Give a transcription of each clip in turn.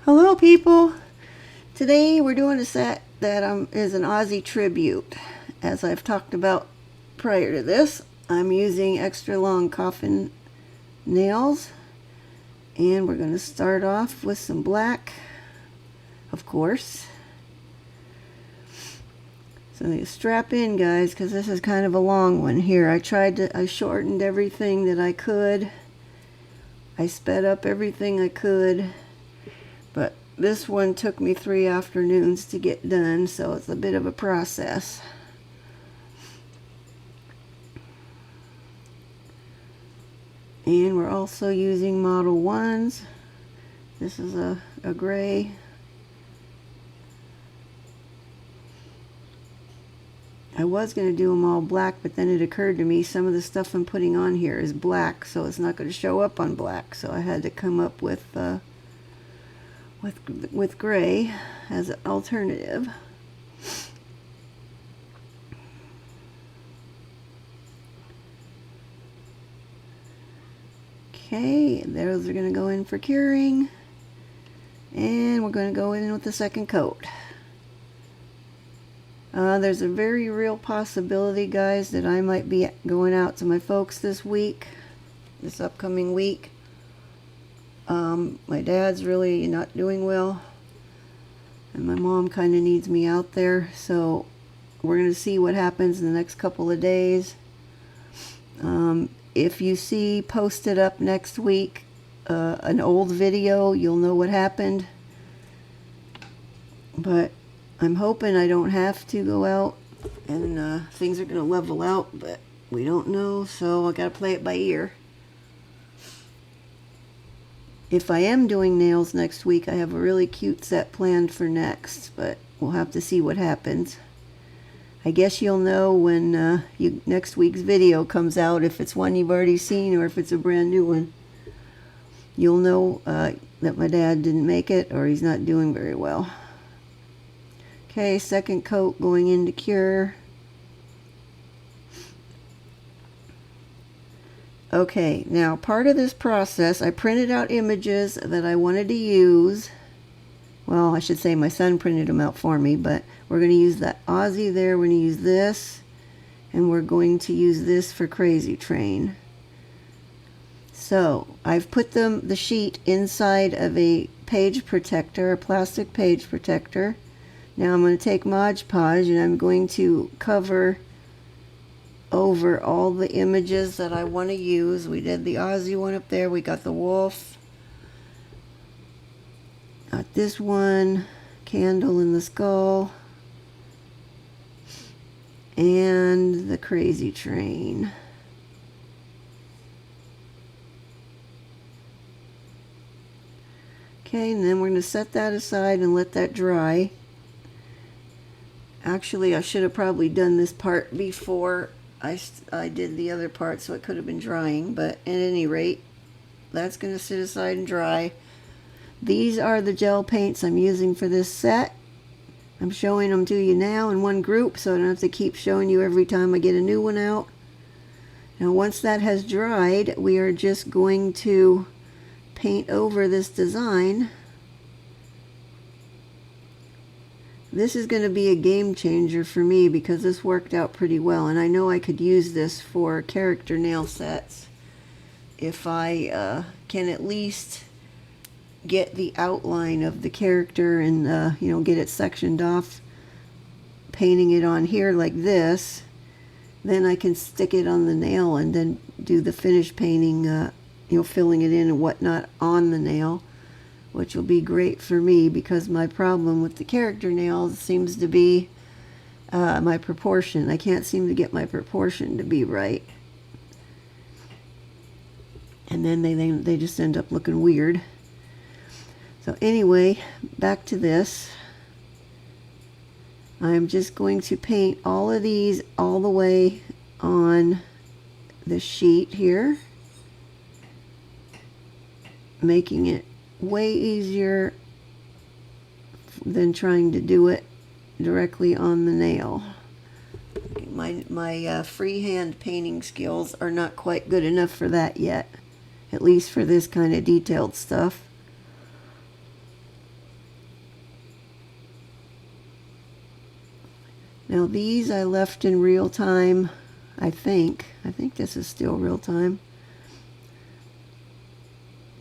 Hello people! Today we're doing a set that is an Ozzy tribute. As I've talked about prior to this, I'm using extra long coffin nails, and we're going to start off with some black, of course. So you strap in, guys, because this is kind of a long one here. I shortened everything that I could. I sped up everything I could. But this one took me 3 afternoons to get done, so it's a bit of a process. And we're also using Modelones. This is a gray. I was going to do them all black, but then it occurred to me some of the stuff I'm putting on here is black, so it's not going to show up on black. So I had to come up with gray as an alternative. Okay, those are going to go in for curing, and we're going to go in with the second coat. There's a very real possibility, guys, that I might be going out to my folks this upcoming week. My dad's really not doing well, and my mom kind of needs me out there, so we're going to see what happens in the next couple of days. If you see posted up next week an old video, you'll know what happened, but I'm hoping I don't have to go out and things are going to level out, but we don't know, so I got to play it by ear. If I am doing nails next week, I have a really cute set planned for next, but we'll have to see what happens. I guess you'll know when next week's video comes out, if it's one you've already seen or if it's a brand new one. You'll know that my dad didn't make it or he's not doing very well. Okay, second coat going into cure. Okay, now part of this process, I printed out images that I wanted to use. Well, I should say my son printed them out for me, but we're going to use that Ozzy there. We're going to use this, and we're going to use this for Crazy Train. So I've put the sheet inside of a page protector, a plastic page protector. Now I'm going to take Mod Podge and I'm going to cover over all the images that I want to use. We did the Ozzy one up there. We got the wolf. Got this one, candle in the skull, and the Crazy Train. Okay, and then we're going to set that aside and let that dry. Actually, I should have probably done this part before I did the other part, so it could have been drying, but at any rate, that's going to sit aside and dry. These are the gel paints I'm using for this set. I'm showing them to you now in one group, so I don't have to keep showing you every time I get a new one out. Now, once that has dried, we are just going to paint over this design. This is going to be a game changer for me because this worked out pretty well, and I know I could use this for character nail sets if I can at least get the outline of the character and get it sectioned off, painting it on here like this. Then I can stick it on the nail and then do the finish painting, filling it in and whatnot on the nail, which will be great for me because my problem with the character nails seems to be my proportion. I can't seem to get my proportion to be right. And then they just end up looking weird. So anyway, back to this. I'm just going to paint all of these all the way on the sheet here, making it way easier than trying to do it directly on the nail. My freehand painting skills are not quite good enough for that yet, at least for this kind of detailed stuff. Now these I left in real time, I think. I think this is still real time.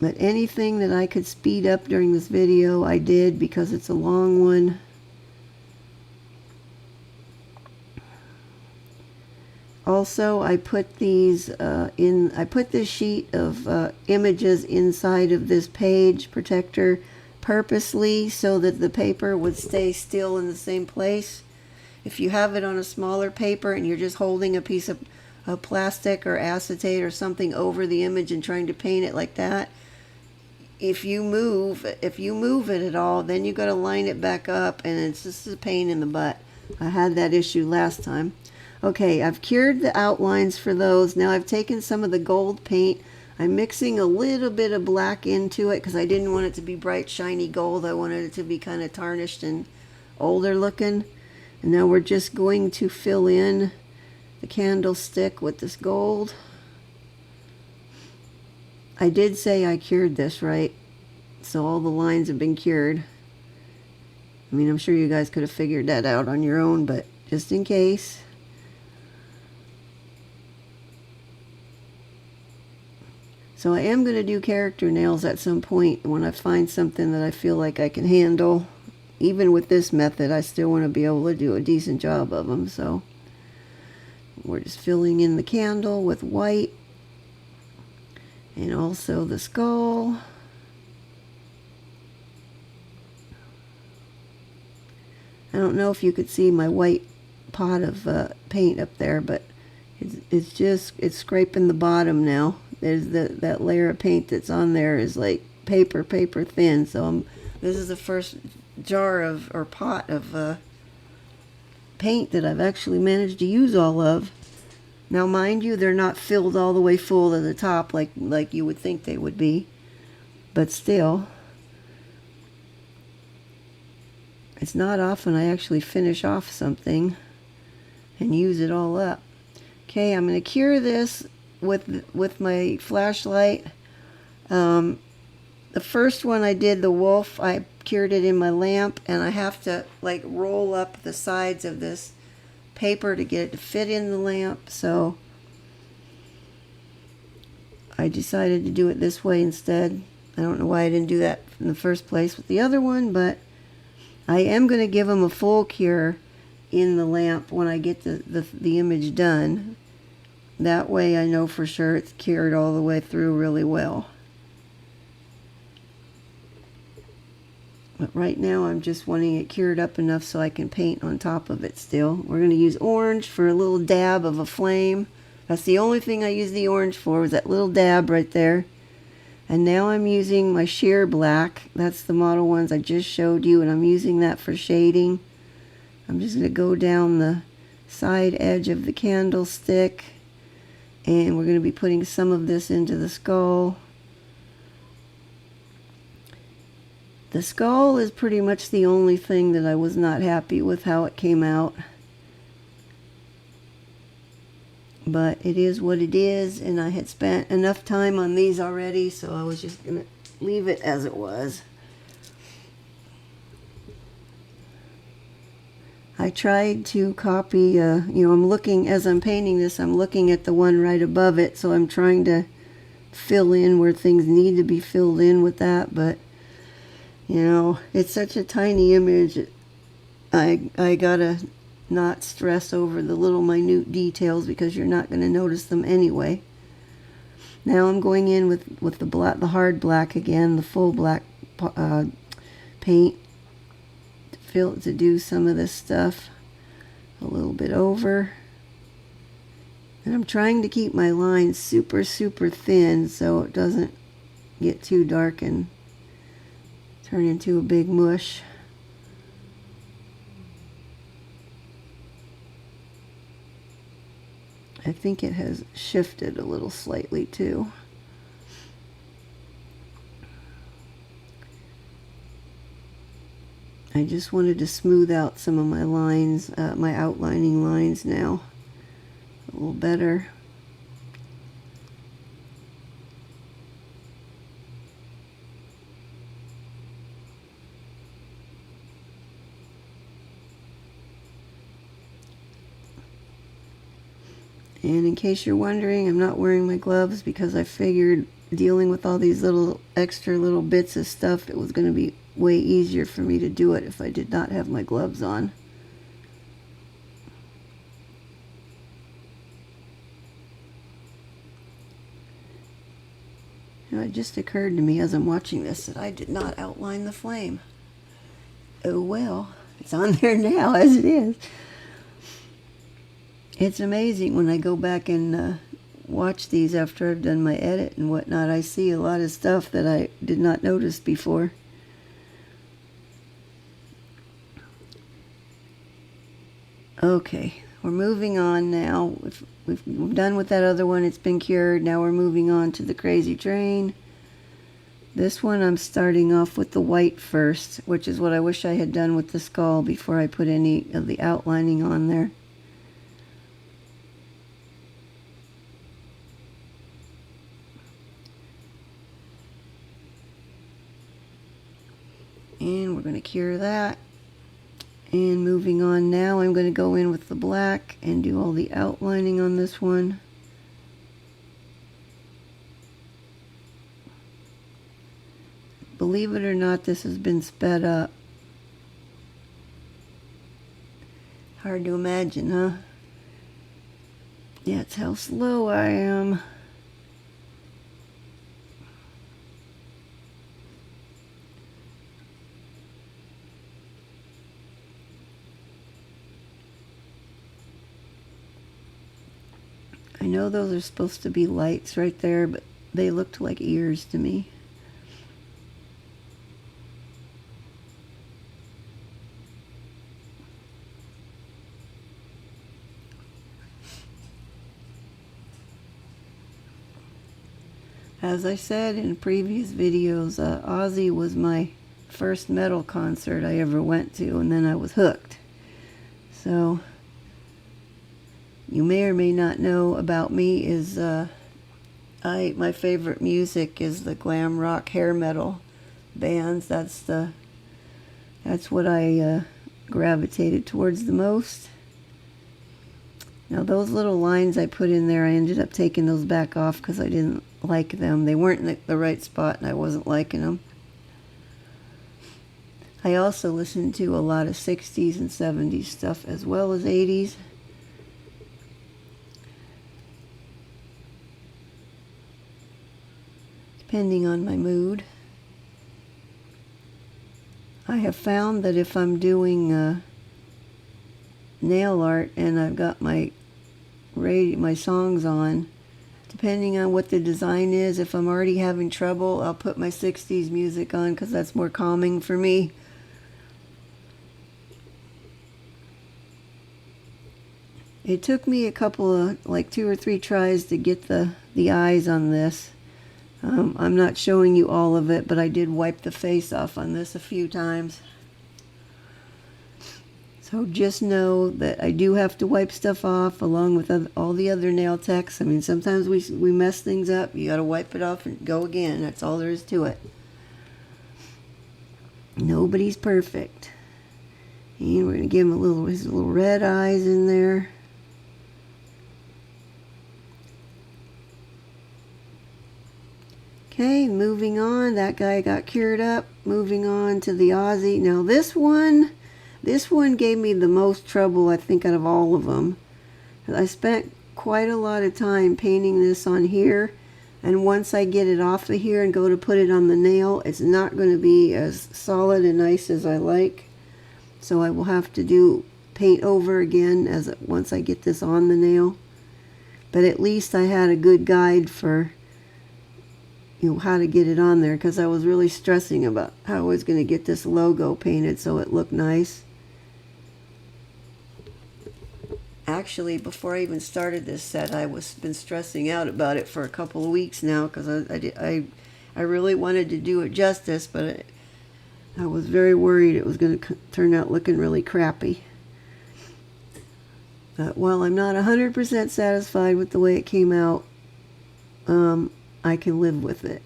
But anything that I could speed up during this video, I did because it's a long one. Also, I put these I put this sheet of images inside of this page protector purposely so that the paper would stay still in the same place. If you have it on a smaller paper and you're just holding a piece of plastic or acetate or something over the image and trying to paint it like that, if you move it at all, then you got to line it back up, and it's just a pain in the butt. I had that issue last time. Okay, I've cured the outlines for those. Now I've taken some of the gold paint. I'm mixing a little bit of black into it because I didn't want it to be bright, shiny gold. I wanted it to be kind of tarnished and older looking. And now we're just going to fill in the candlestick with this gold. I did say I cured this, right? So all the lines have been cured. I mean, I'm sure you guys could have figured that out on your own, but just in case. So I am going to do character nails at some point when I find something that I feel like I can handle. Even with this method, I still want to be able to do a decent job of them. So we're just filling in the candle with white and also the skull. I don't know if you could see my white pot of paint up there, but it's scraping the bottom now. There's that layer of paint that's on there is like paper thin. So this is the first jar of or pot of paint that I've actually managed to use all of. Now, mind you, they're not filled all the way full to the top like you would think they would be, but still, it's not often I actually finish off something and use it all up. Okay, I'm going to cure this with my flashlight. The first one I did, the wolf, I cured it in my lamp, and I have to like roll up the sides of this paper to get it to fit in the lamp, so I decided to do it this way instead. I don't know why I didn't do that in the first place with the other one, but I am going to give them a full cure in the lamp when I get the image done. That way I know for sure it's cured all the way through really well. But right now I'm just wanting it cured up enough so I can paint on top of it still. We're going to use orange for a little dab of a flame. That's the only thing I use the orange for, was that little dab right there. And now I'm using my sheer black. That's the model ones I just showed you, and I'm using that for shading. I'm just going to go down the side edge of the candlestick, and we're going to be putting some of this into the skull. The skull is pretty much the only thing that I was not happy with how it came out. But it is what it is, and I had spent enough time on these already, so I was just going to leave it as it was. I tried to copy, I'm looking, as I'm painting this, I'm looking at the one right above it, so I'm trying to fill in where things need to be filled in with that, but, it's such a tiny image, I gotta not stress over the little minute details because you're not going to notice them anyway. Now I'm going in with the hard black again, the full black paint to do some of this stuff a little bit over. And I'm trying to keep my lines super thin so it doesn't get too dark and turn into a big mush. I think it has shifted a little slightly too. I just wanted to smooth out some of my lines, my outlining lines now a little better. And in case you're wondering, I'm not wearing my gloves because I figured dealing with all these little extra little bits of stuff, it was going to be way easier for me to do it if I did not have my gloves on. You know, it just occurred to me as I'm watching this that I did not outline the flame. Oh well, it's on there now as it is. It's amazing when I go back and watch these after I've done my edit and whatnot. I see a lot of stuff that I did not notice before. Okay, we're moving on now. We're done with that other one. It's been cured. Now we're moving on to the Crazy Train. This one I'm starting off with the white first, which is what I wish I had done with the skull before I put any of the outlining on there. And we're going to cure that. And moving on now, I'm going to go in with the black and do all the outlining on this one. Believe it or not, this has been sped up. Hard to imagine, huh? Yeah, it's how slow I am. I know those are supposed to be lights right there, but they looked like ears to me. As I said in previous videos, Ozzy was my first metal concert I ever went to, and then I was hooked. So, you may or may not know about me is my favorite music is the glam rock hair metal bands. That's what I gravitated towards the most. Now those little lines I put in there, I ended up taking those back off because I didn't like them. They weren't in the right spot and I wasn't liking them. I also listened to a lot of 60s and 70s stuff as well as 80s. Depending on my mood. I have found that if I'm doing nail art and I've got my songs on, depending on what the design is, if I'm already having trouble, I'll put my 60s music on because that's more calming for me. It took me a couple of, like 2 or 3 tries to get the eyes on this. I'm not showing you all of it, but I did wipe the face off on this a few times. So just know that I do have to wipe stuff off along with all the other nail techs. I mean, sometimes we mess things up. You got to wipe it off and go again. That's all there is to it. Nobody's perfect. And we're going to give him his little red eyes in there. Okay, moving on. That guy got cured up. Moving on to the Ozzy. Now this one gave me the most trouble, I think, out of all of them. I spent quite a lot of time painting this on here, and once I get it off of here and go to put it on the nail, it's not going to be as solid and nice as I like. So I will have to paint over again once I get this on the nail. But at least I had a good guide for how to get it on there, because I was really stressing about how I was going to get this logo painted so it looked nice. Actually, before I even started this set, I was been stressing out about it for a couple of weeks now, because I really wanted to do it justice, but I was very worried it was going to turn out looking really crappy. But while I'm not 100% satisfied with the way it came out, I can live with it.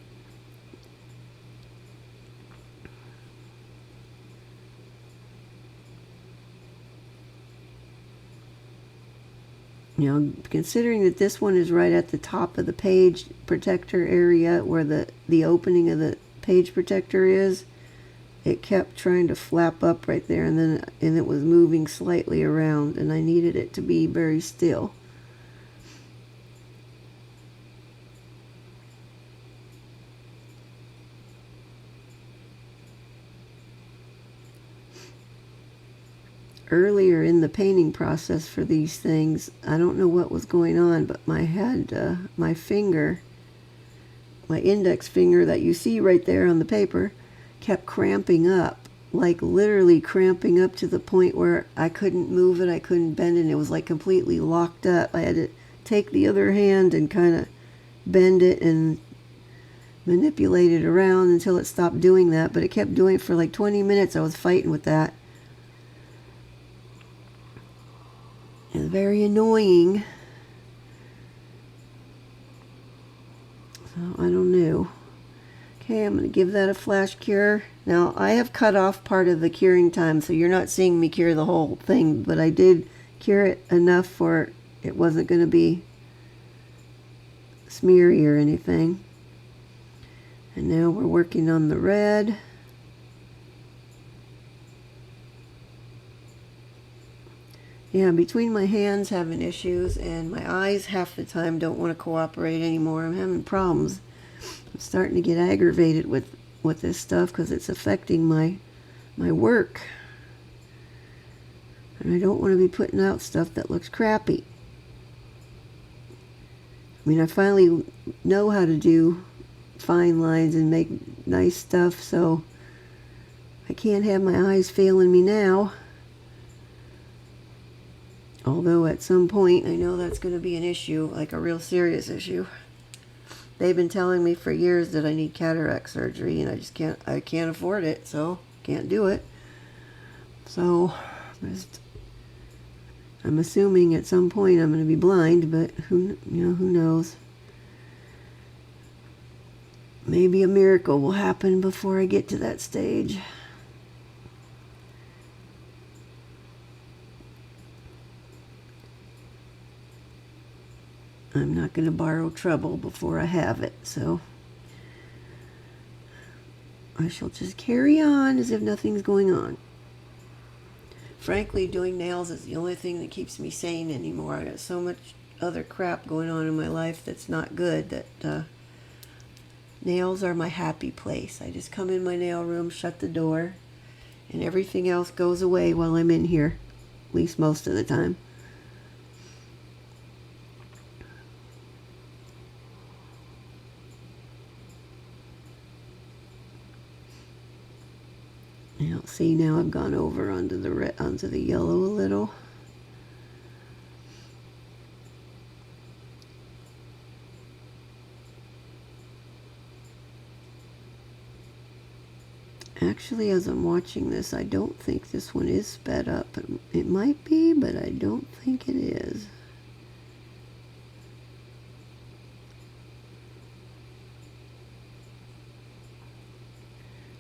You know, considering that this one is right at the top of the page protector area where the opening of the page protector is, it kept trying to flap up right there, and it was moving slightly around, and I needed it to be very still. Earlier in the painting process for these things, I don't know what was going on, but my finger, my index finger that you see right there on the paper, kept cramping up, like literally cramping up to the point where I couldn't move it, I couldn't bend it, and it was like completely locked up. I had to take the other hand and kind of bend it and manipulate it around until it stopped doing that, but it kept doing it for like 20 minutes. I was fighting with that. It's very annoying. So I don't know. Okay, I'm going to give that a flash cure. Now, I have cut off part of the curing time, so you're not seeing me cure the whole thing, but I did cure it enough for it wasn't going to be smeary or anything. And now we're working on the red. Yeah, between my hands having issues and my eyes half the time don't want to cooperate anymore. I'm having problems. I'm starting to get aggravated with this stuff because it's affecting my work. And I don't want to be putting out stuff that looks crappy. I mean, I finally know how to do fine lines and make nice stuff, so I can't have my eyes failing me now. Although at some point I know that's going to be an issue, like a real serious issue. They've been telling me for years that I need cataract surgery, and I can't afford it, so can't do it. So I'm assuming at some point I'm going to be blind, but who knows? Maybe a miracle will happen before I get to that stage. I'm not going to borrow trouble before I have it, so I shall just carry on as if nothing's going on. Frankly, doing nails is the only thing that keeps me sane anymore. I got so much other crap going on in my life that's not good that nails are my happy place. I just come in my nail room, shut the door, and everything else goes away while I'm in here, at least most of the time. Now, see, now I've gone over onto the yellow a little. Actually, as I'm watching this, I don't think this one is sped up. It might be, but I don't think it is.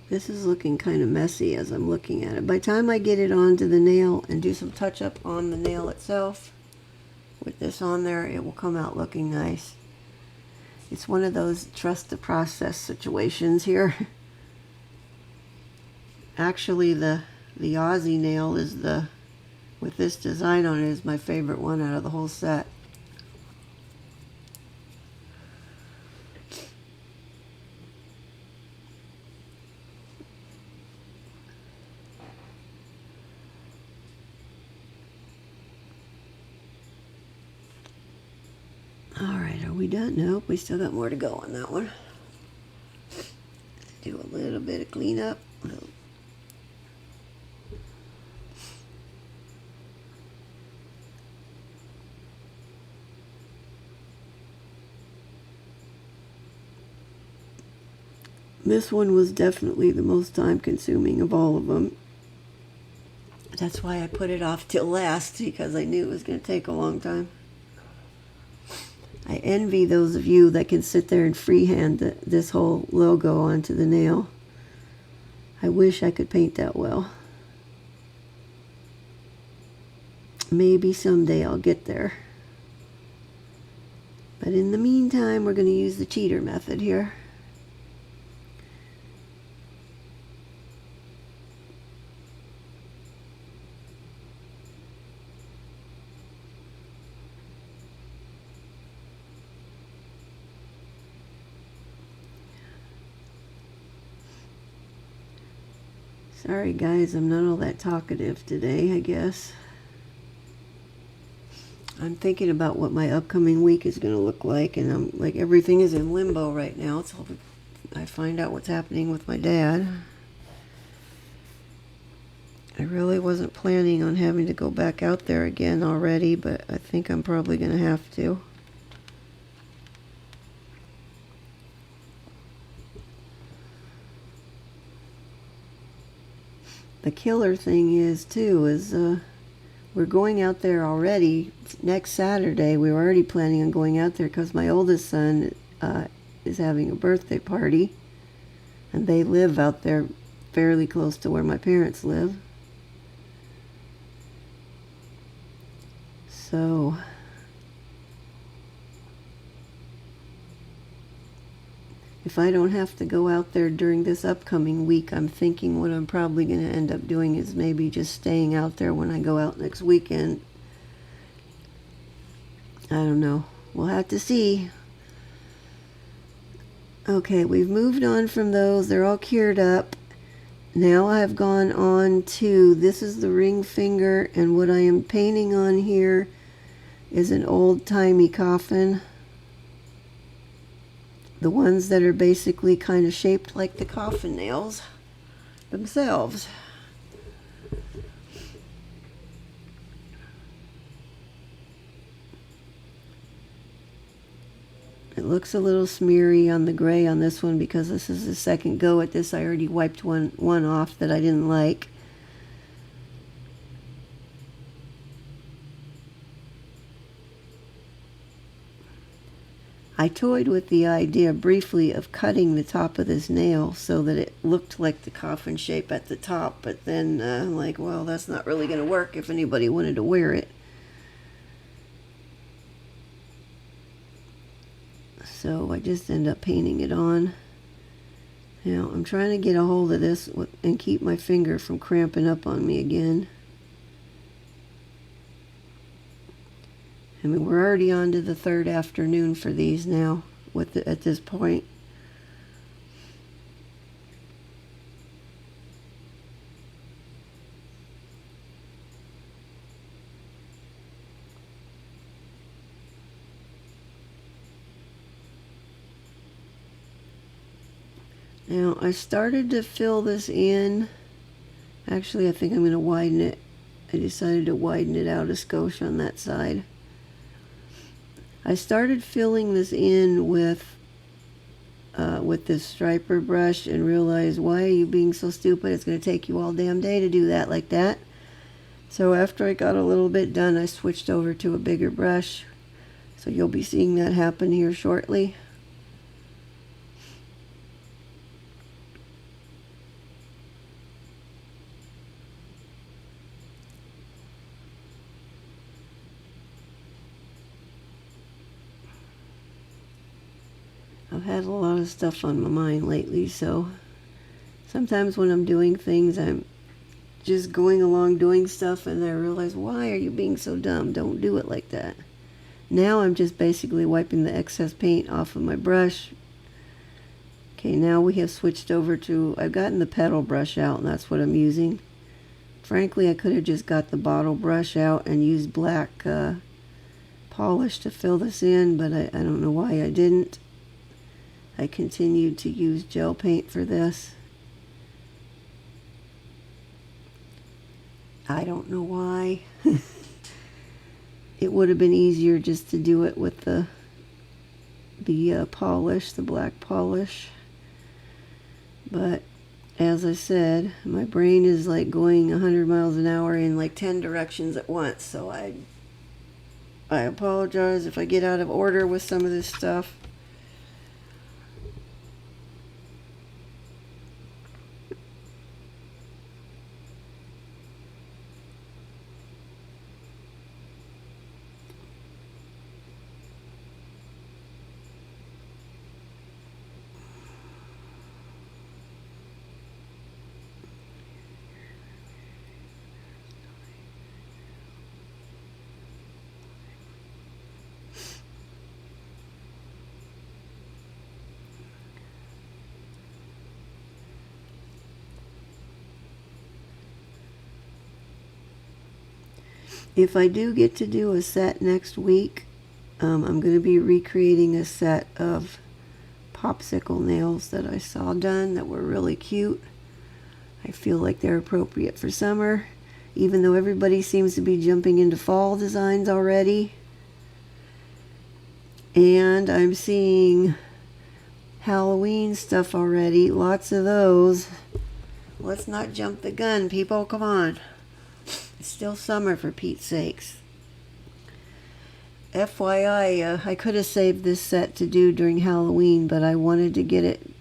This is looking kind of messy as I'm looking at it. By the time I get it onto the nail and do some touch-up on the nail itself, with this on there, it will come out looking nice. It's one of those trust the process situations here. Actually, the Ozzy nail is with this design on it, is my favorite one out of the whole set. Alright, are we done? Nope, we still got more to go on that one. Do a little bit of cleanup. This one was definitely the most time consuming of all of them. That's why I put it off till last, because I knew it was going to take a long time. I envy those of you that can sit there and freehand this whole logo onto the nail. I wish I could paint that well. Maybe someday I'll get there. But in the meantime, we're going to use the cheater method here. Sorry guys, I'm not all that talkative today, I guess. I'm thinking about what my upcoming week is going to look like, and I'm like, everything is in limbo right now until I find out what's happening with my dad. I really wasn't planning on having to go back out there again already, but I think I'm probably going to have to. The killer thing is, too, is we're going out there already next Saturday. We were already planning on going out there because my oldest son is having a birthday party, and they live out there fairly close to where my parents live. So if I don't have to go out there during this upcoming week, I'm thinking what I'm probably going to end up doing is maybe just staying out there when I go out next weekend. I don't know. We'll have to see. Okay, we've moved on from those. They're all cured up. Now I've gone on to, this is the ring finger, and what I am painting on here is an old-timey coffin. The ones that are basically kind of shaped like the coffin nails themselves. It looks a little smeary on the gray on this one because this is the second go at this. I already wiped one off that I didn't like. I toyed with the idea briefly of cutting the top of this nail so that it looked like the coffin shape at the top, but then I'm like, well, that's not really going to work if anybody wanted to wear it. So I just end up painting it on. Now I'm trying to get a hold of this and keep my finger from cramping up on me again. I mean, we're already on to the third afternoon for these now at this point. Now, I started to fill this in. Actually, I think I'm going to widen it. I decided to widen it out a skosh on that side. I started filling this in with this striper brush and realized, why are you being so stupid? It's going to take you all damn day to do that like that. So after I got a little bit done, I switched over to a bigger brush. So you'll be seeing that happen here shortly. I've had a lot of stuff on my mind lately, so sometimes when I'm doing things, I'm just going along doing stuff, and I realize, why are you being so dumb? Don't do it like that. Now I'm just basically wiping the excess paint off of my brush. Okay, now we have switched over to, I've gotten the petal brush out, and that's what I'm using. Frankly, I could have just got the bottle brush out and used black polish to fill this in, but I don't know why I didn't. I continued to use gel paint for this. I don't know why. It would have been easier just to do it with the polish, the black polish. But as I said, my brain is like going 100 miles an hour in like 10 directions at once. So I apologize if I get out of order with some of this stuff. If I do get to do a set next week, I'm going to be recreating a set of popsicle nails that I saw done that were really cute. I feel like they're appropriate for summer, even though everybody seems to be jumping into fall designs already. And I'm seeing Halloween stuff already, lots of those. Let's not jump the gun, people, come on. It's still summer, for Pete's sakes. FYI, I could have saved this set to do during Halloween, but I wanted to get it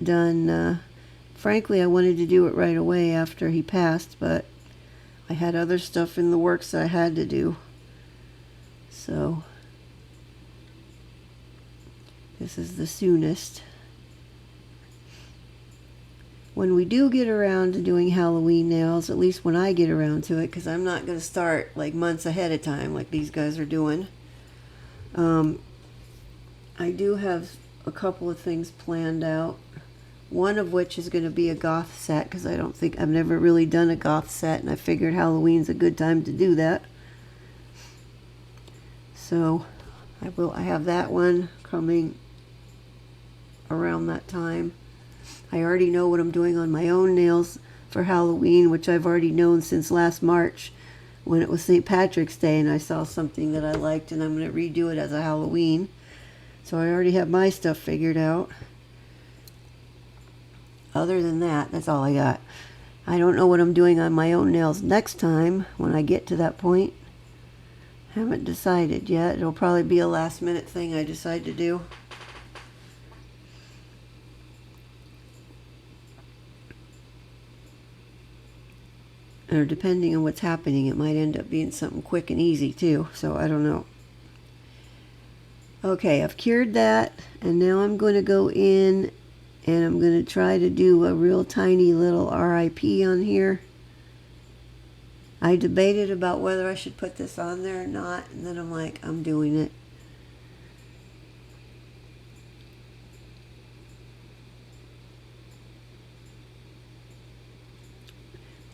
done. Frankly, I wanted to do it right away after he passed, but I had other stuff in the works that I had to do. So, this is the soonest. When we do get around to doing Halloween nails, at least when I get around to it, because I'm not going to start like months ahead of time like these guys are doing. I do have a couple of things planned out. One of which is going to be a goth set, because I've never really done a goth set, and I figured Halloween's a good time to do that. So I have that one coming around that time. I already know what I'm doing on my own nails for Halloween, which I've already known since last March when it was St. Patrick's Day and I saw something that I liked, and I'm going to redo it as a Halloween. So I already have my stuff figured out. Other than that, that's all I got. I don't know what I'm doing on my own nails next time when I get to that point. Haven't decided yet. It'll probably be a last minute thing I decide to do. Or depending on what's happening, it might end up being something quick and easy too, so I don't know. Okay, I've cured that, and now I'm going to go in and I'm going to try to do a real tiny little RIP on here. I debated about whether I should put this on there or not, and then I'm like, I'm doing it.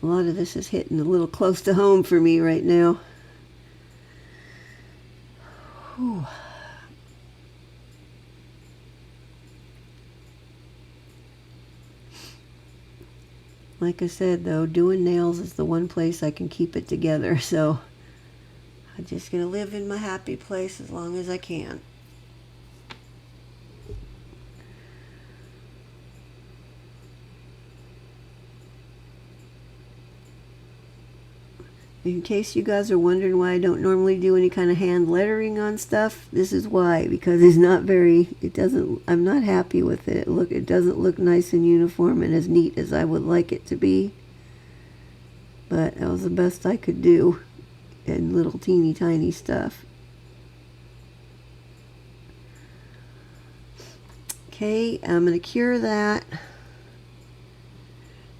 A lot of this is hitting a little close to home for me right now. Whew. Like I said, though, doing nails is the one place I can keep it together, so I'm just going to live in my happy place as long as I can. In case you guys are wondering why I don't normally do any kind of hand lettering on stuff, this is why, because I'm not happy with it. It doesn't look nice and uniform and as neat as I would like it to be. But that was the best I could do in little teeny tiny stuff. Okay, I'm going to cure that.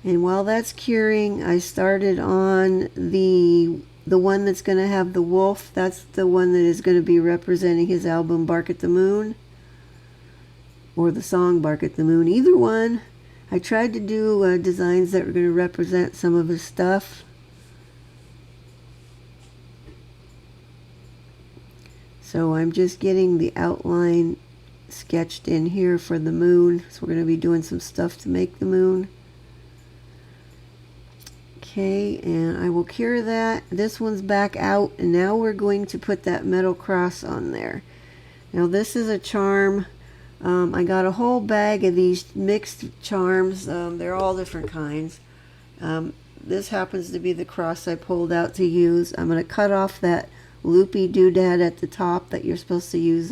And while that's curing, I started on the one that's going to have the wolf. That's the one that is going to be representing his album Bark at the Moon, or the song Bark at the Moon, either one. I tried to do designs that were going to represent some of his stuff. So I'm just getting the outline sketched in here for the moon. So we're going to be doing some stuff to make the moon. Okay, and I will cure that. This one's back out, and now we're going to put that metal cross on there. Now this is a charm. I got a whole bag of these mixed charms. They're all different kinds. This happens to be the cross I pulled out to use. I'm going to cut off that loopy doodad at the top that you're supposed to use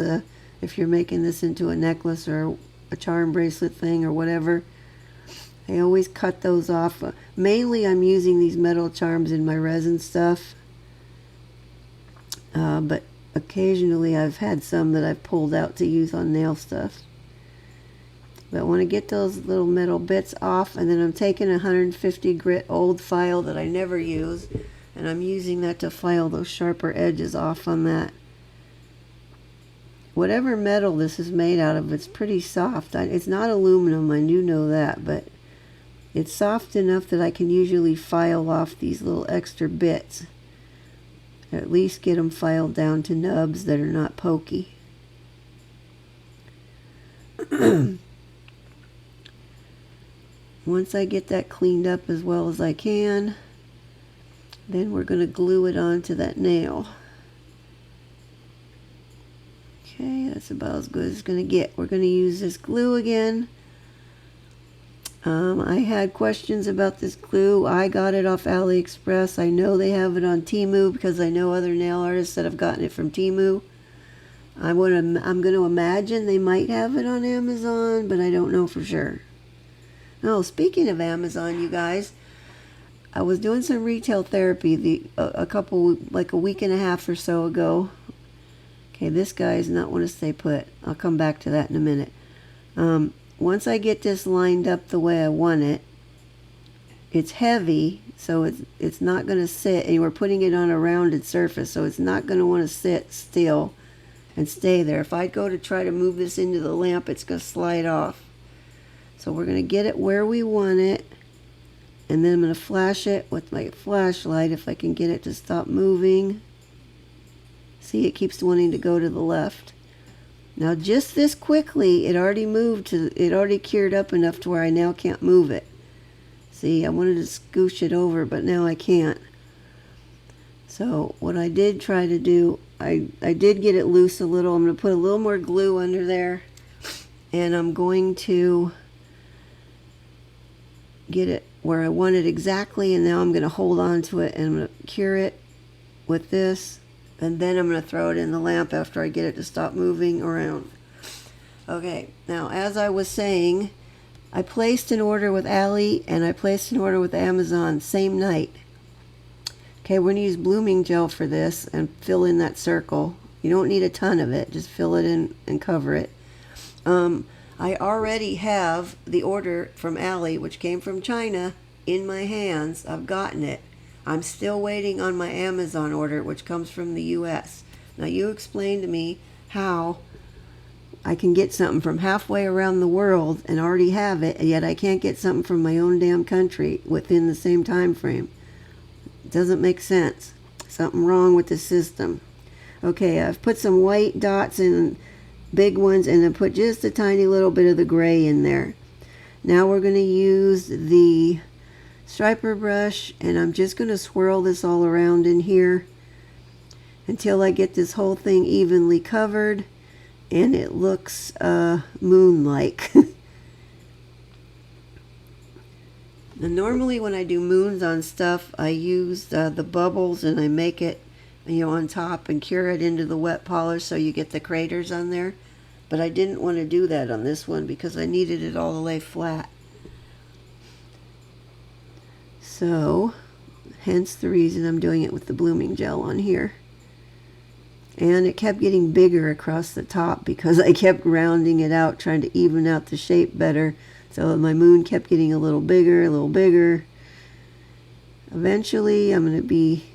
if you're making this into a necklace or a charm bracelet thing or whatever. I always cut those off. Mainly I'm using these metal charms in my resin stuff. But occasionally I've had some that I've pulled out to use on nail stuff. But I want to get those little metal bits off, and then I'm taking a 150 grit old file that I never use, and I'm using that to file those sharper edges off on that. Whatever metal this is made out of, it's pretty soft. It's not aluminum, I do know that, but it's soft enough that I can usually file off these little extra bits. At least get them filed down to nubs that are not pokey. Once I get that cleaned up as well as I can, then we're going to glue it onto that nail. Okay, that's about as good as it's going to get. We're going to use this glue again. I had questions about this glue. I got it off AliExpress. I know they have it on Temu because I know other nail artists that have gotten it from Temu. I'm going to imagine they might have it on Amazon, but I don't know for sure. Oh, speaking of Amazon, you guys, I was doing some retail therapy like a week and a half or so ago. Okay, this guy is not want to stay put. I'll come back to that in a minute. Once I get this lined up the way I want it, it's heavy, so it's not going to sit, and we're putting it on a rounded surface, so it's not going to want to sit still and stay there. If I go to try to move this into the lamp, it's going to slide off. So we're going to get it where we want it, and then I'm going to flash it with my flashlight if I can get it to stop moving. See, it keeps wanting to go to the left. Now just this quickly, it already cured up enough to where I now can't move it. See, I wanted to scoosh it over, but now I can't. So what I did try to do, I did get it loose a little. I'm going to put a little more glue under there, and I'm going to get it where I want it exactly, and now I'm going to hold on to it, and I'm going to cure it with this. And then I'm going to throw it in the lamp after I get it to stop moving around. Okay, now as I was saying, I placed an order with Ali and I placed an order with Amazon same night. Okay, we're going to use blooming gel for this and fill in that circle. You don't need a ton of it, just fill it in and cover it. I already have the order from Ali, which came from China, in my hands. I've gotten it. I'm still waiting on my Amazon order, which comes from the U.S. Now, you explain to me how I can get something from halfway around the world and already have it, and yet I can't get something from my own damn country within the same time frame. It doesn't make sense. Something wrong with the system. Okay, I've put some white dots in big ones, and I put just a tiny little bit of the gray in there. Now we're going to use the striper brush, and I'm just going to swirl this all around in here until I get this whole thing evenly covered and it looks moon-like. And normally when I do moons on stuff, I use the bubbles and I make it, on top and cure it into the wet polish so you get the craters on there. But I didn't want to do that on this one because I needed it all to lay flat. So, hence the reason I'm doing it with the blooming gel on here. And it kept getting bigger across the top because I kept rounding it out, trying to even out the shape better. So my moon kept getting a little bigger, a little bigger. Eventually, I'm going to be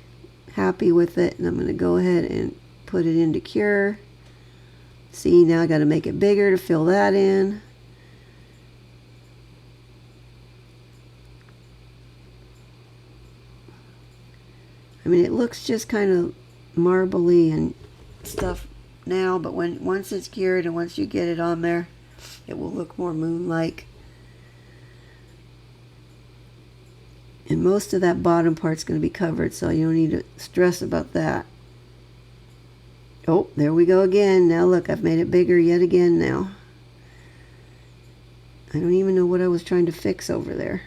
happy with it, and I'm going to go ahead and put it into cure. See, now I got to make it bigger to fill that in. I mean, it looks just kind of marbly and stuff now, but once it's cured and once you get it on there, it will look more moon-like. And most of that bottom part's going to be covered, so you don't need to stress about that. Oh, there we go again. Now look, I've made it bigger yet again now. I don't even know what I was trying to fix over there.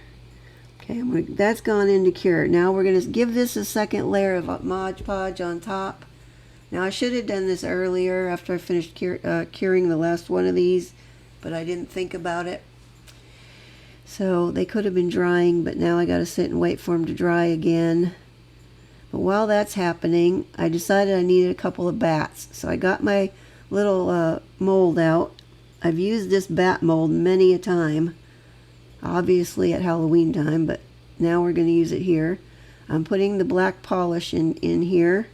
Okay, that's gone into cure. Now we're going to give this a second layer of Mod Podge on top. Now I should have done this earlier after I finished curing the last one of these, but I didn't think about it. So they could have been drying, but now I got to sit and wait for them to dry again. But while that's happening, I decided I needed a couple of bats. So I got my little mold out. I've used this bat mold many a time, obviously at Halloween time, but now we're going to use it here. I'm putting the black polish in here.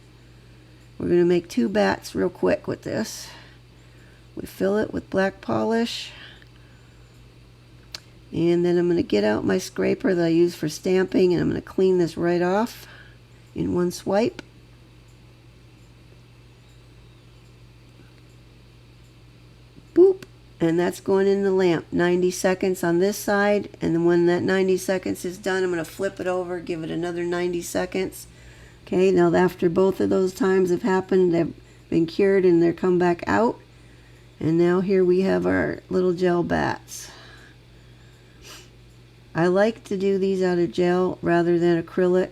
We're going to make 2 bats real quick with this. We fill it with black polish. And then I'm going to get out my scraper that I use for stamping, and I'm going to clean this right off in one swipe. and that's going in the lamp. 90 seconds on this side, and then when that 90 seconds is done, I'm going to flip it over, give it another 90 seconds. Okay, now after both of those times have happened, they've been cured and they're come back out. And now here we have our little gel bats. I like to do these out of gel rather than acrylic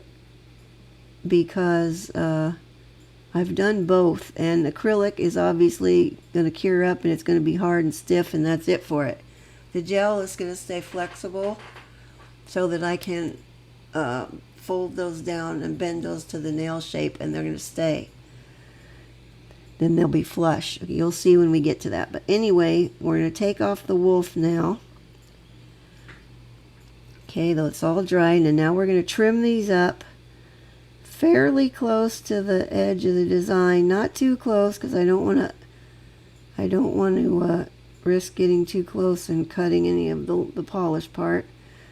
because I've done both, and acrylic is obviously going to cure up and it's going to be hard and stiff, and that's it for it. The gel is going to stay flexible so that I can fold those down and bend those to the nail shape, and they're going to stay. Then they'll be flush. You'll see when we get to that. But anyway, we're going to take off the wolf now. Okay, though it's all dried, and now we're going to trim these up fairly close to the edge of the design. Not too close, because I don't want to risk getting too close and cutting any of the polished part.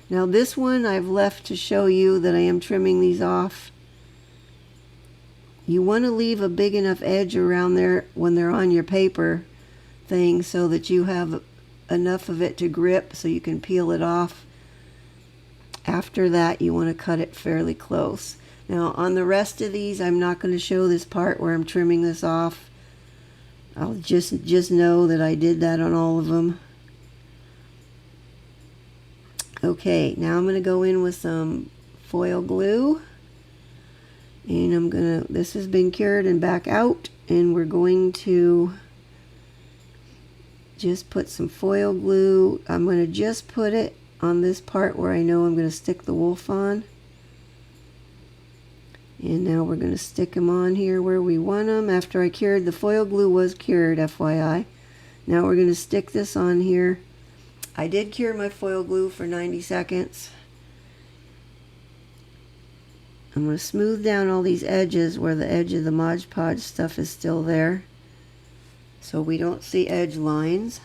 Now this one I've left to show you that I am trimming these off. You want to leave a big enough edge around there when they're on your paper thing so that you have enough of it to grip so you can peel it off. After that, you want to cut it fairly close. Now on the rest of these, I'm not going to show this part where I'm trimming this off. I'll just know that I did that on all of them. Okay, now I'm going to go in with some foil glue. And this has been cured and back out, and we're going to just put some foil glue. I'm going to just put it on this part where I know I'm going to stick the wolf on. And now we're going to stick them on here where we want them. After I cured, the foil glue was cured, FYI. Now we're going to stick this on here. I did cure my foil glue for 90 seconds. I'm going to smooth down all these edges where the edge of the Mod Podge stuff is still there, so we don't see edge lines.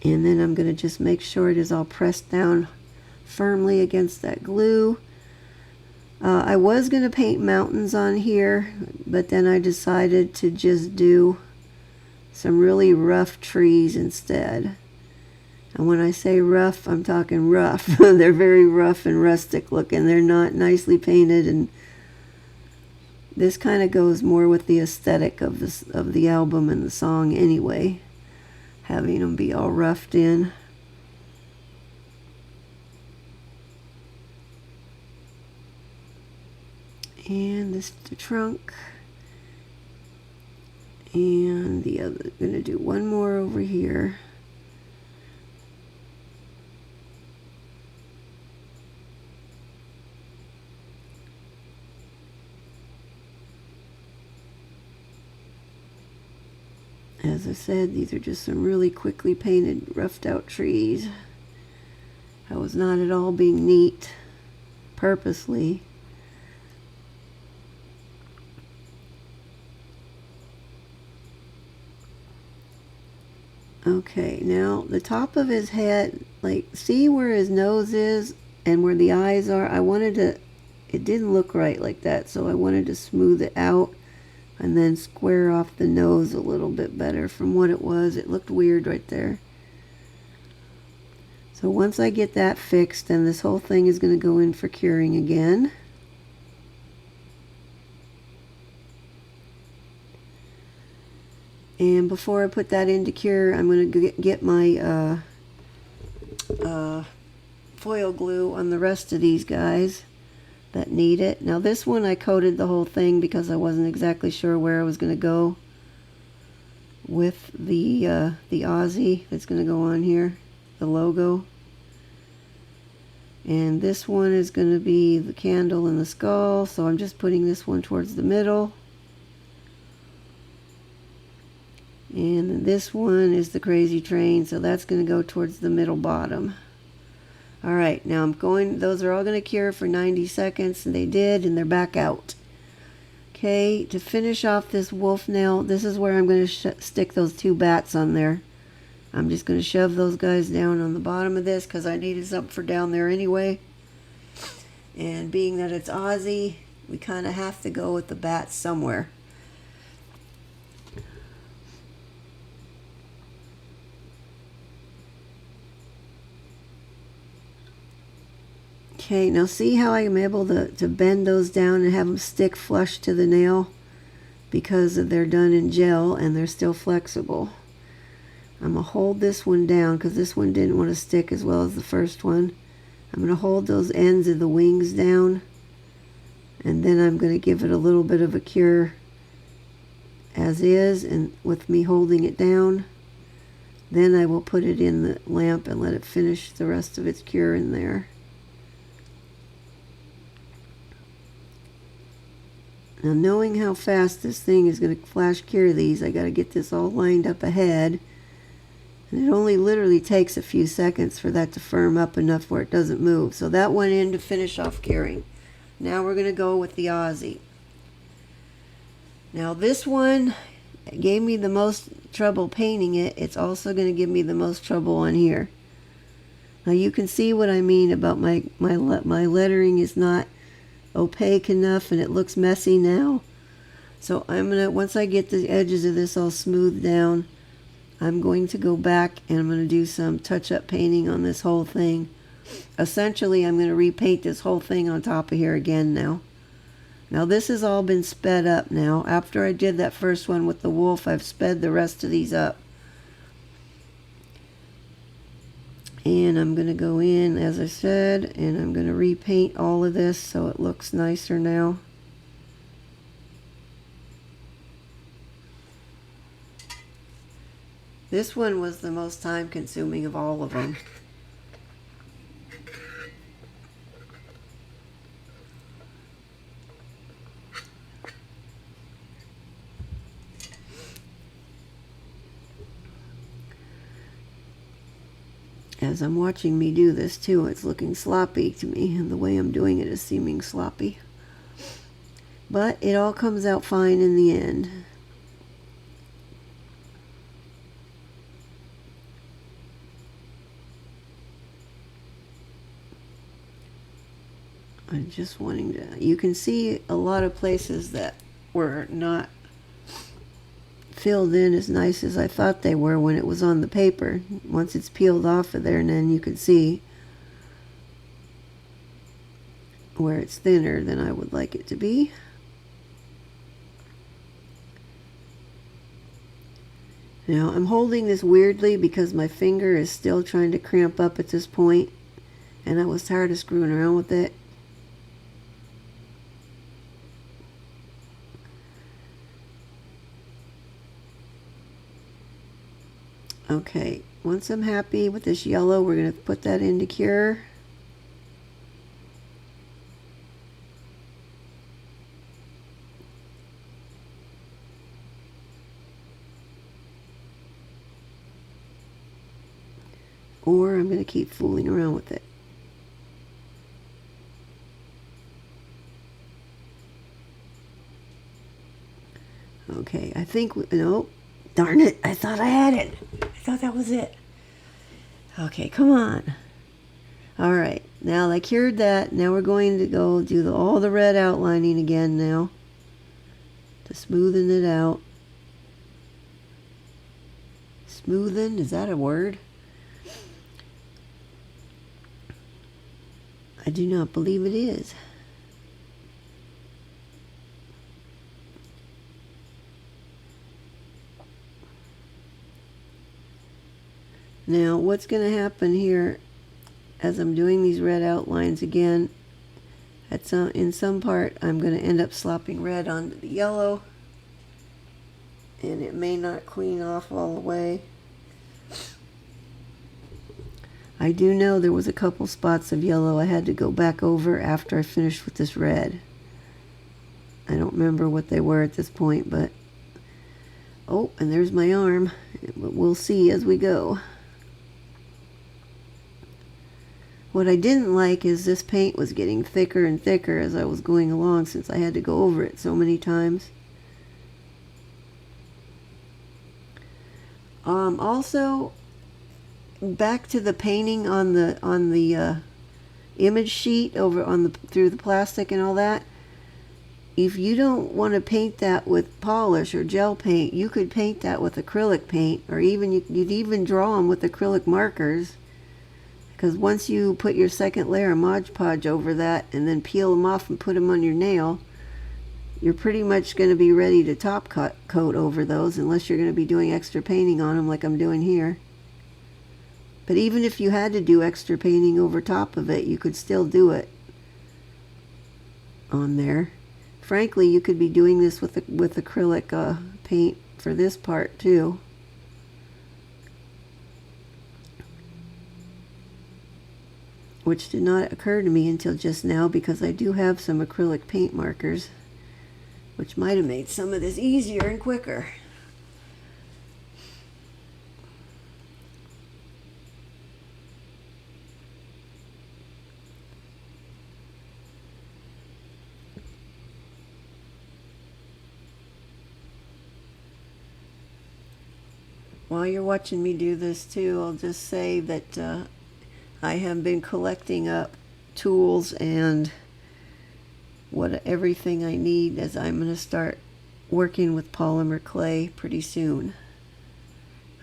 And then I'm going to just make sure it is all pressed down firmly against that glue. I was going to paint mountains on here, but then I decided to just do some really rough trees instead. And when I say rough, I'm talking rough. They're very rough and rustic looking. They're not nicely painted, and this kind of goes more with the aesthetic of the album and the song anyway, having them be all roughed in. And this is the trunk. And the other, I'm going to do one more over here. As I said, these are just some really quickly painted, roughed out trees. I was not at all being neat purposely. Okay, now the top of his head, like, see where his nose is and where the eyes are? It didn't look right like that, so I wanted to smooth it out and then square off the nose a little bit better from what it was. It looked weird right there. So once I get that fixed, then this whole thing is going to go in for curing again. And before I put that into cure, I'm going to get my foil glue on the rest of these guys that need it. Now this one I coated the whole thing because I wasn't exactly sure where I was going to go with the Ozzy that's going to go on here, the logo. And this one is going to be the candle and the skull, so I'm just putting this one towards the middle. And this one is the crazy train, so that's going to go towards the middle bottom. Alright, now those are all going to cure for 90 seconds, and they did, and they're back out. Okay, to finish off this wolf nail, this is where I'm going to stick those two bats on there. I'm just going to shove those guys down on the bottom of this because I needed something for down there anyway. And being that it's Ozzy, we kind of have to go with the bats somewhere. Okay, now see how I'm able to bend those down and have them stick flush to the nail because they're done in gel and they're still flexible. I'm going to hold this one down because this one didn't want to stick as well as the first one. I'm going to hold those ends of the wings down, and then I'm going to give it a little bit of a cure as is, and with me holding it down. Then I will put it in the lamp and let it finish the rest of its cure in there. Now, knowing how fast this thing is going to flash cure these, I got to get this all lined up ahead. And it only literally takes a few seconds for that to firm up enough where it doesn't move. So that went in to finish off curing. Now we're going to go with the Ozzy. Now this one gave me the most trouble painting it. It's also going to give me the most trouble on here. Now you can see what I mean about my lettering is not opaque enough and it looks messy now. So I'm going to, once I get the edges of this all smoothed down, I'm going to go back and I'm going to do some touch-up painting on this whole thing. Essentially, I'm going to repaint this whole thing on top of here again now. Now, this has all been sped up now. After I did that first one with the wolf, I've sped the rest of these up. And I'm going to go in, as I said, and I'm going to repaint all of this so it looks nicer now. This one was the most time consuming of all of them. As I'm watching me do this too, it's looking sloppy to me, and the way I'm doing it is seeming sloppy. But it all comes out fine in the end. I'm just wanting to, you can see a lot of places that were not filled in as nice as I thought they were when it was on the paper. Once it's peeled off of there, and then you can see where it's thinner than I would like it to be. Now I'm holding this weirdly because my finger is still trying to cramp up at this point, and I was tired of screwing around with it. Okay, once I'm happy with this yellow, we're going to put that into cure. Or I'm going to keep fooling around with it. Okay, I think, no, darn it, I thought I had it. I thought that was it. Okay, come on. All right, now I cured that. Now we're going to go do all the red outlining again now to smoothen it out. Smoothen, is that a word? I do not believe it is. Now, what's going to happen here as I'm doing these red outlines again, in some part, I'm going to end up slopping red onto the yellow, and it may not clean off all the way. I do know there was a couple spots of yellow I had to go back over after I finished with this red. I don't remember what they were at this point, but... Oh, and there's my arm. We'll see as we go. What I didn't like is this paint was getting thicker and thicker as I was going along, since I had to go over it so many times. Also, back to the painting on the image sheet over on through the plastic and all that. If you don't want to paint that with polish or gel paint, you could paint that with acrylic paint, or even you'd even draw them with acrylic markers. Because once you put your second layer of Mod Podge over that and then peel them off and put them on your nail, you're pretty much going to be ready to top coat over those, unless you're going to be doing extra painting on them like I'm doing here. But even if you had to do extra painting over top of it, you could still do it on there. Frankly, you could be doing this with acrylic paint for this part too. Which did not occur to me until just now, because I do have some acrylic paint markers, which might have made some of this easier and quicker. While you're watching me do this too, I'll just say that I have been collecting up tools and everything I need, as I'm going to start working with polymer clay pretty soon.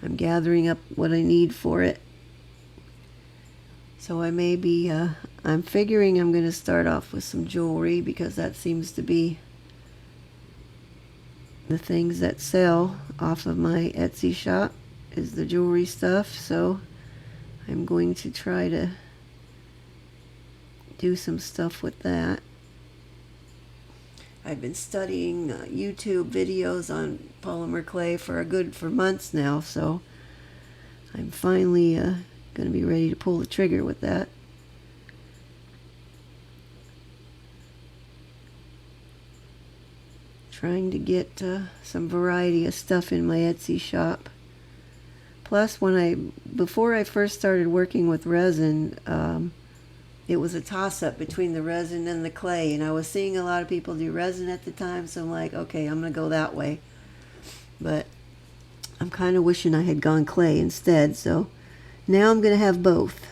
I'm gathering up what I need for it. So I may be, I'm figuring I'm going to start off with some jewelry, because that seems to be the things that sell off of my Etsy shop, is the jewelry stuff. So I'm going to try to do some stuff with that. I've been studying YouTube videos on polymer clay for months now, so I'm finally going to be ready to pull the trigger with that. Trying to get some variety of stuff in my Etsy shop. Plus, before I first started working with resin, it was a toss-up between the resin and the clay, and I was seeing a lot of people do resin at the time, so I'm like, okay, I'm going to go that way. But I'm kind of wishing I had gone clay instead, so now I'm going to have both.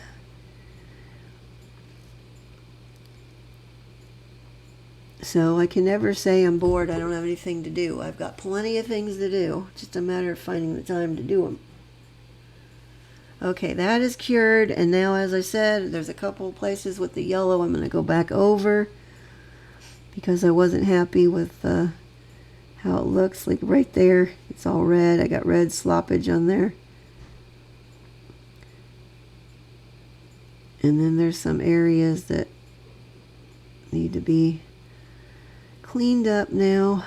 So I can never say I'm bored, I don't have anything to do. I've got plenty of things to do, just a matter of finding the time to do them. Okay, that is cured, and now, as I said, there's a couple places with the yellow I'm going to go back over, because I wasn't happy with how it looks. Like right there, it's all red. I got red sloppage on there. And then there's some areas that need to be cleaned up now.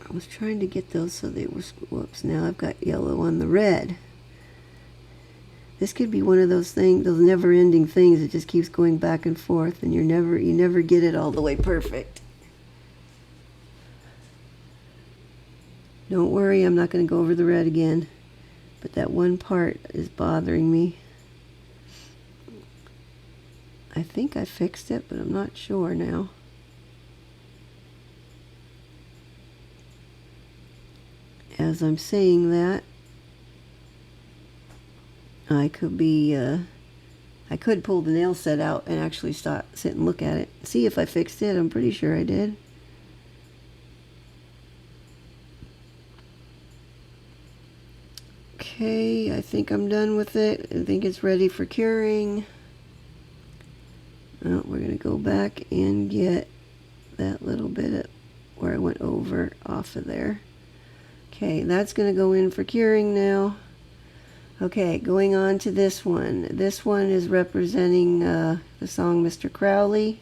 I was trying to get those so they were, whoops, now I've got yellow on the red. This could be one of those things, those never-ending things that just keeps going back and forth, and you never get it all the way perfect. Don't worry, I'm not going to go over the red again, but that one part is bothering me. I think I fixed it, but I'm not sure now. As I'm saying that, I could pull the nail set out and actually sit and look at it. See if I fixed it. I'm pretty sure I did. Okay, I think I'm done with it. I think it's ready for curing. Well, we're going to go back and get that little bit of where I went over off of there. Okay, that's going to go in for curing now. Okay, going on to this one. This one is representing the song Mr. Crowley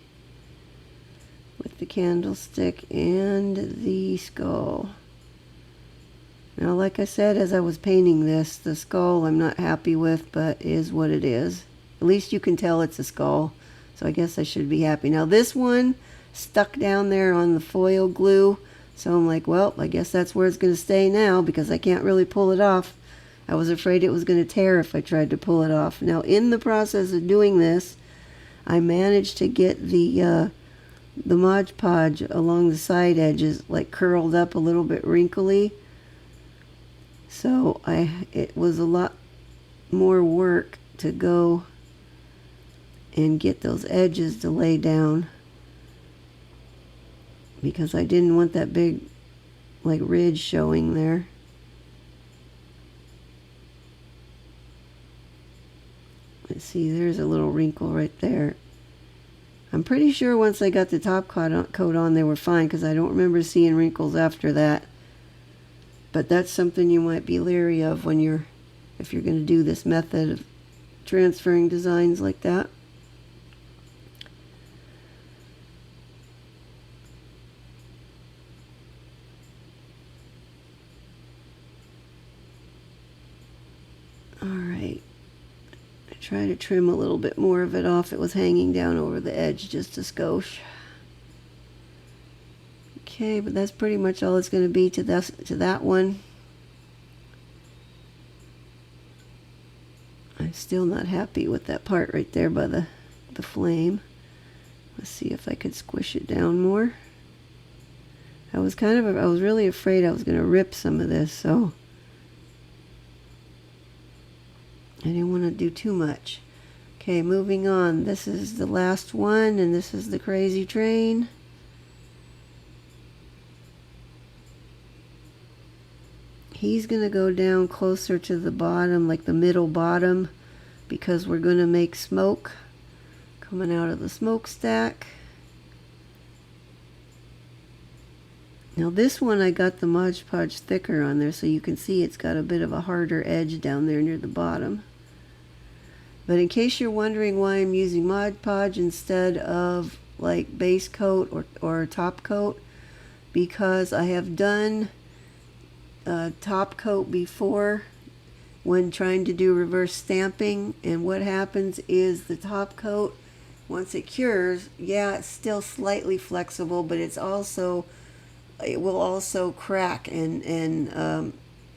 with the candlestick and the skull. Now, like I said, as I was painting this, the skull I'm not happy with, but is what it is. At least you can tell it's a skull, so I guess I should be happy. Now, this one stuck down there on the foil glue. So I'm like, well, I guess that's where it's going to stay now because I can't really pull it off. I was afraid it was going to tear if I tried to pull it off. Now, in the process of doing this, I managed to get the Mod Podge along the side edges like curled up a little bit wrinkly. So it was a lot more work to go and get those edges to lay down because I didn't want that big like ridge showing there. Let's see, there's a little wrinkle right there. I'm pretty sure once I got the top coat on they were fine because I don't remember seeing wrinkles after that. But that's something you might be leery of when if you're going to do this method of transferring designs like that. Alright, I try to trim a little bit more of it off. It was hanging down over the edge just a skosh. Okay, but that's pretty much all it's going to be to that one. I'm still not happy with that part right there by the flame. Let's see if I could squish it down more. I was really afraid I was going to rip some of this, so I didn't want to do too much. Okay, moving on. This is the last one, and this is the Crazy Train. He's going to go down closer to the bottom, like the middle bottom, because we're going to make smoke coming out of the smokestack. Now this one I got the Mod Podge thicker on there, so you can see it's got a bit of a harder edge down there near the bottom. But in case you're wondering why I'm using Mod Podge instead of like base coat or top coat, because I have done top coat before when trying to do reverse stamping, and what happens is the top coat, once it cures, yeah, it's still slightly flexible, but it will also crack and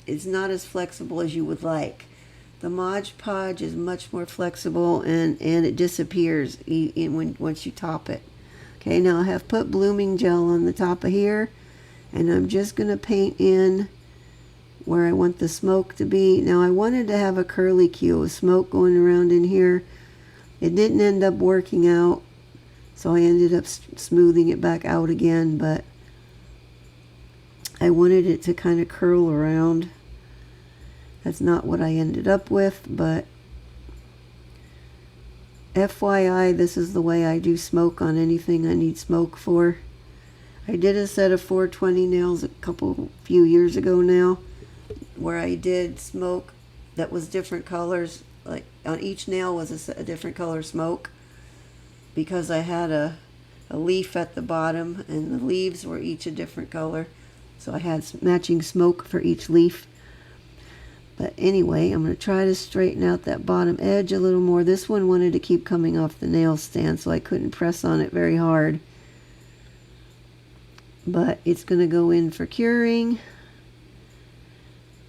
it's not as flexible as you would like. The Mod Podge is much more flexible and it disappears once you top it. Okay, now I have put blooming gel on the top of here, and I'm just going to paint in where I want the smoke to be. Now I wanted to have a curly cue with smoke going around in here. It didn't end up working out, so I ended up smoothing it back out again, but I wanted it to kind of curl around. That's not what I ended up with, but FYI, this is the way I do smoke on anything I need smoke for. I did a set of 420 nails a few years ago now, where I did smoke that was different colors. Like on each nail was a different color smoke, because I had a leaf at the bottom and the leaves were each a different color. So I had matching smoke for each leaf. But anyway, I'm going to try to straighten out that bottom edge a little more. This one wanted to keep coming off the nail stand, so I couldn't press on it very hard. But it's going to go in for curing.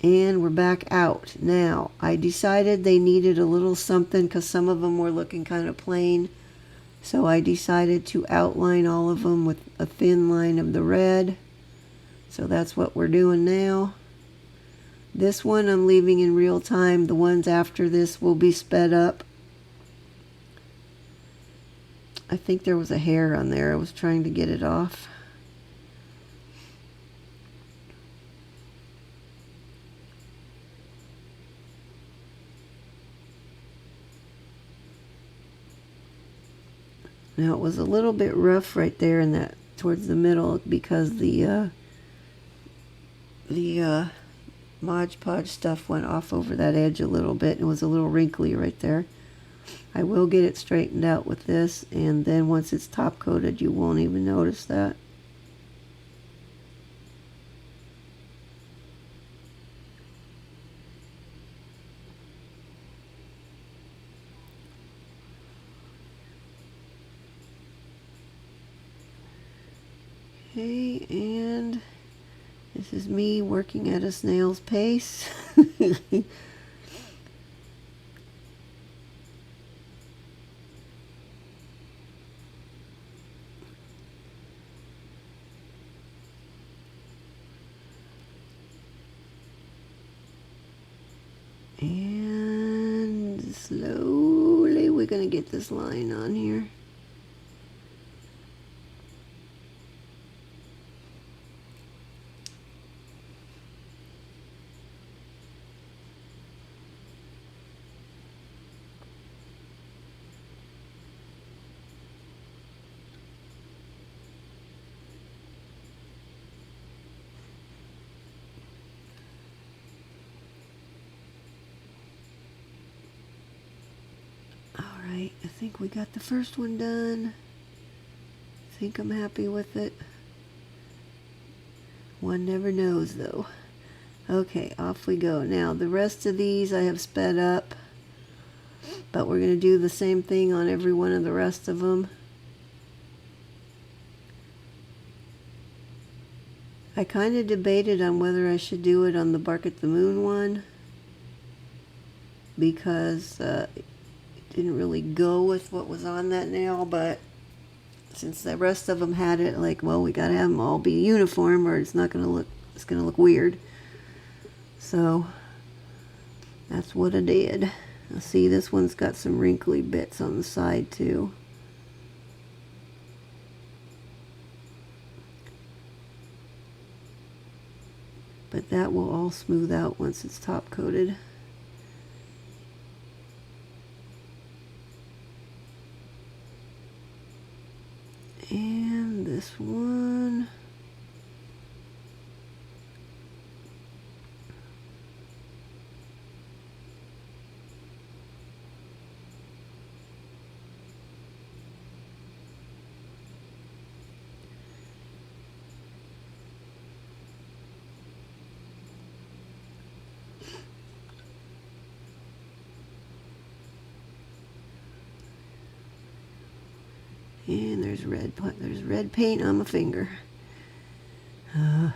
And we're back out. Now, I decided they needed a little something because some of them were looking kind of plain. So I decided to outline all of them with a thin line of the red. So that's what we're doing now. This one I'm leaving in real time. The ones after this will be sped up. I think there was a hair on there. I was trying to get it off. Now it was a little bit rough right there in that towards the middle because the Mod Podge stuff went off over that edge a little bit and was a little wrinkly right there. I will get it straightened out with this, and then once it's top coated you won't even notice that. Okay, and this is me working at a snail's pace. And slowly we're going to get this line on here. Alright, I think we got the first one done. I think I'm happy with it. One never knows though. Okay, off we go. Now the rest of these I have sped up, but we're going to do the same thing on every one of the rest of them. I kind of debated on whether I should do it on the Bark at the Moon one, because it didn't really go with what was on that nail, but since the rest of them had it, like, well, we got to have them all be uniform or it's not going to look, it's going to look weird. So that's what I did. Now see, this one's got some wrinkly bits on the side too. But that will all smooth out once it's top coated. And this one. And there's red paint on my finger. I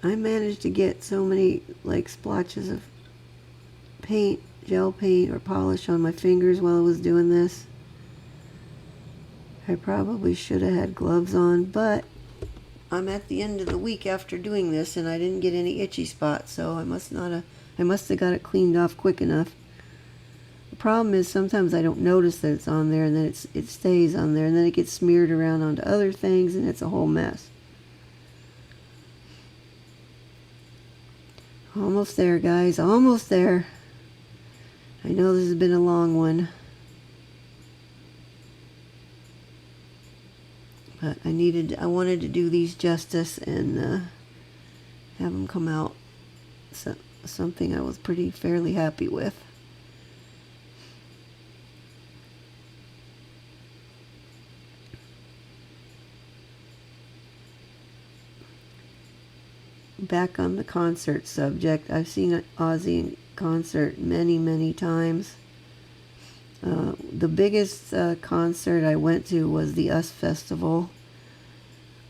managed to get so many like splotches of paint, gel paint or polish on my fingers while I was doing this. I probably should have had gloves on, but I'm at the end of the week after doing this and I didn't get any itchy spots, so I must have got it cleaned off quick enough. The problem is sometimes I don't notice that it's on there, and then it stays on there, and then it gets smeared around onto other things, and it's a whole mess. Almost there, guys. Almost there. I know this has been a long one, but I wanted to do these justice and have them come out something I was fairly happy with. Back on the concert subject, I've seen Ozzy in concert many, many times. The biggest concert I went to was the US Festival,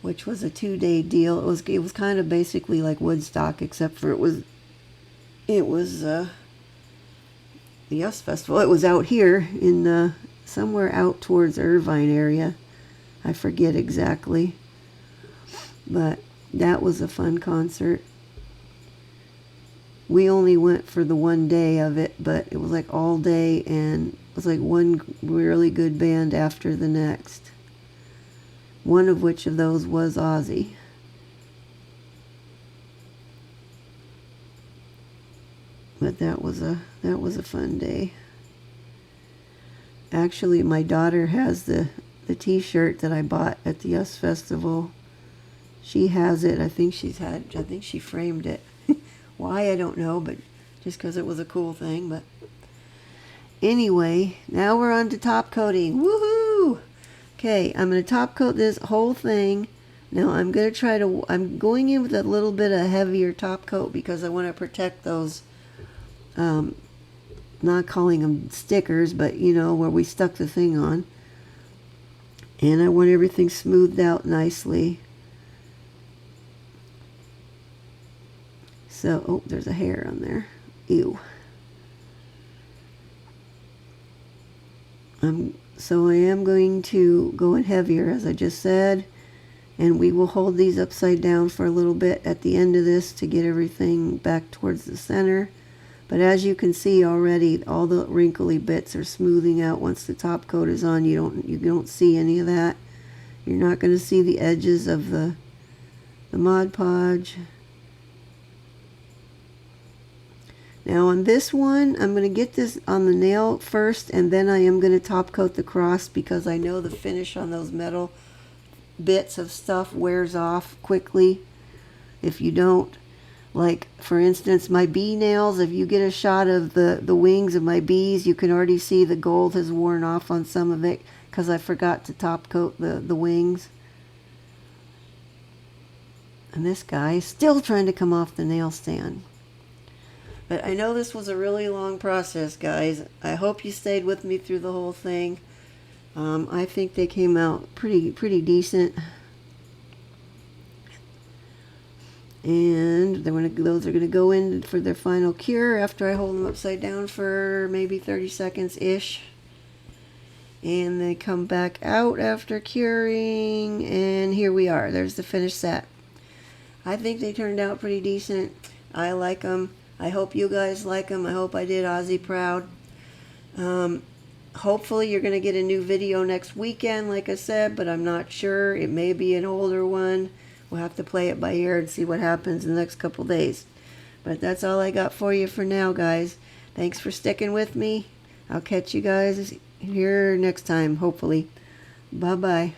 which was a 2-day deal. It was kind of basically like Woodstock, except for it was the US Festival. It was out here in somewhere out towards Irvine area. I forget exactly, but that was a fun concert. We only went for the one day of it, but it was like all day, and it was like one really good band after the next. One of which of those was Ozzy. But that was a fun day. Actually, my daughter has the t-shirt that I bought at the US Festival. She has it. I think she framed it. Why, I don't know, but just because it was a cool thing. But anyway, now we're on to top coating. Woohoo! Okay, I'm going to top coat this whole thing. Now I'm going in with a little bit of heavier top coat because I want to protect those, not calling them stickers, but you know, where we stuck the thing on. And I want everything smoothed out nicely. So, oh, there's a hair on there. Ew. So I am going to go in heavier, as I just said. And we will hold these upside down for a little bit at the end of this to get everything back towards the center. But as you can see already, all the wrinkly bits are smoothing out once the top coat is on. You don't see any of that. You're not going to see the edges of the Mod Podge. Now on this one, I'm going to get this on the nail first, and then I am going to top coat the cross because I know the finish on those metal bits of stuff wears off quickly if you don't. Like, for instance, my bee nails, if you get a shot of the wings of my bees, you can already see the gold has worn off on some of it because I forgot to top coat the wings. And this guy is still trying to come off the nail stand. But I know this was a really long process, guys. I hope you stayed with me through the whole thing. I think they came out pretty decent. And those are going to go in for their final cure after I hold them upside down for maybe 30 seconds-ish. And they come back out after curing, and here we are. There's the finished set. I think they turned out pretty decent. I like them. I hope you guys like them. I hope I did Ozzy proud. Hopefully you're going to get a new video next weekend, like I said, but I'm not sure. It may be an older one. We'll have to play it by ear and see what happens in the next couple days. But that's all I got for you for now, guys. Thanks for sticking with me. I'll catch you guys here next time, hopefully. Bye-bye.